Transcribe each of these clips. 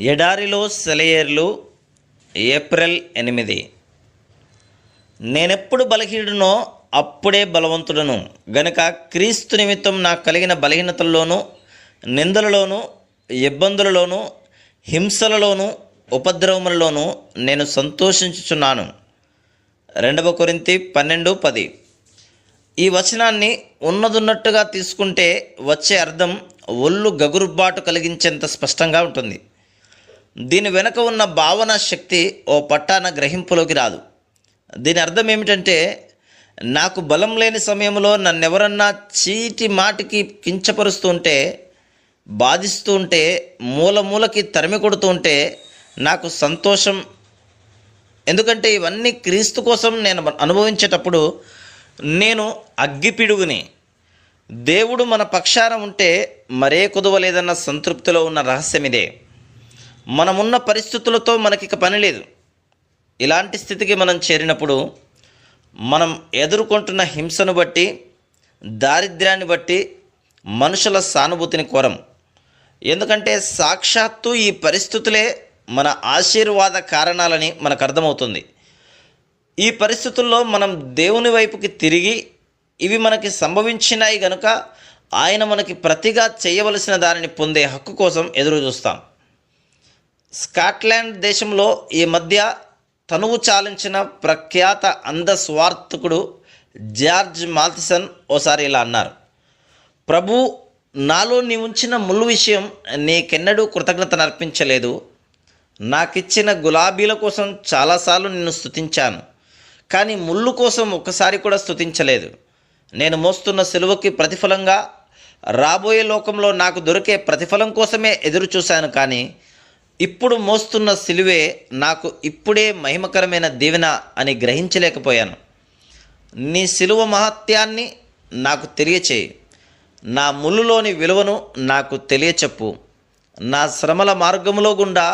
ఎడారిలో సెలయేర్లు ఏప్రిల్ 8. నేనెప్పుడు బలహీనుడనో అప్పుడే బలవంతుడను గనుక క్రీస్తు నిమిత్తం నాకు కలిగిన బలహీనతల్లోనూ, నిందలలోనూ, ఇబ్బందులలోనూ, హింసలలోనూ, ఉపద్రవములలోనూ నేను సంతోషించుచున్నాను. 2 కొరింథీ 12:10. ఈ వచనాన్ని ఉన్నదున్నట్టుగా తీసుకుంటే వచ్చే అర్థం ఒళ్ళు గగురుబాటు కలిగించేంత స్పష్టంగా ఉంటుంది. దీని వెనుక ఉన్న భావన శక్తి ఓ పట్టాన గ్రహింపులోకి రాదు. దీని అర్థం ఏమిటంటే, నాకు బలం లేని సమయంలో నన్నెవరన్నా చీటి మాటికి కించపరుస్తూ ఉంటే, బాధిస్తూ ఉంటే, మూలకి తరిమి కొడుతూ ఉంటే నాకు సంతోషం. ఎందుకంటే ఇవన్నీ క్రీస్తు కోసం నేను అనుభవించేటప్పుడు నేను అగ్గిపిడుగుని. దేవుడు మన పక్షాన ఉంటే మరే కుదవలేదన్న సంతృప్తిలో ఉన్న రహస్యం ఇదే. మనమున్న పరిస్థితులతో మనకిక పని లేదు. ఇలాంటి స్థితికి మనం చేరినప్పుడు మనం ఎదుర్కొంటున్న హింసను బట్టి, దారిద్ర్యాన్ని బట్టి మనుషుల సానుభూతిని కోరం. ఎందుకంటే సాక్షాత్తు ఈ పరిస్థితులే మన ఆశీర్వాద కారణాలని మనకు అర్థమవుతుంది. ఈ పరిస్థితుల్లో మనం దేవుని వైపుకి తిరిగి ఇవి మనకి సంభవించినాయి గనుక ఆయన మనకి ప్రతిగా చేయవలసిన దానిని పొందే హక్కు కోసం ఎదురు చూస్తాం. స్కాట్లాండ్ దేశంలో ఈ మధ్య తనువు చాలించిన ప్రఖ్యాత అంధస్వార్థకుడు జార్జ్ మాల్థిసన్ ఓసారి ఇలా అన్నారు: ప్రభు, నాలో నీ ఉంచిన ముళ్ళు విషయం నీకెన్నడూ కృతజ్ఞతను అర్పించలేదు. నాకిచ్చిన గులాబీల కోసం చాలాసార్లు నిన్ను స్తుతించాను, కానీ ముళ్ళు కోసం ఒక్కసారి కూడా స్తుతించలేదు. నేను మోస్తున్న సిలువకి ప్రతిఫలంగా రాబోయే లోకంలో నాకు దొరికే ప్రతిఫలం కోసమే ఎదురు చూశాను, కానీ ఇప్పుడు మోస్తున్న సిలువే నాకు ఇప్పుడే మహిమకరమైన దీవెన అని గ్రహించలేకపోయాను. నీ సిలువ మహత్యాన్ని నాకు తెలియచేయి, నా ముళ్ళులోని విలువను నాకు తెలియచెప్పు. నా శ్రమల మార్గములో గుండా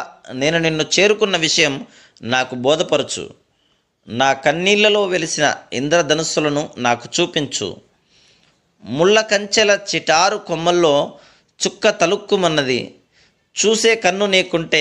నేను నిన్ను చేరుకున్న విషయం నాకు బోధపరచు. నా కన్నీళ్లలో వెలిసిన ఇంద్రధనుస్సులను నాకు చూపించు. ముళ్ళ కంచెల చిటారు కొమ్మల్లో చుక్క తలుక్కుమన్నది. చూసే కన్ను నీకుంటే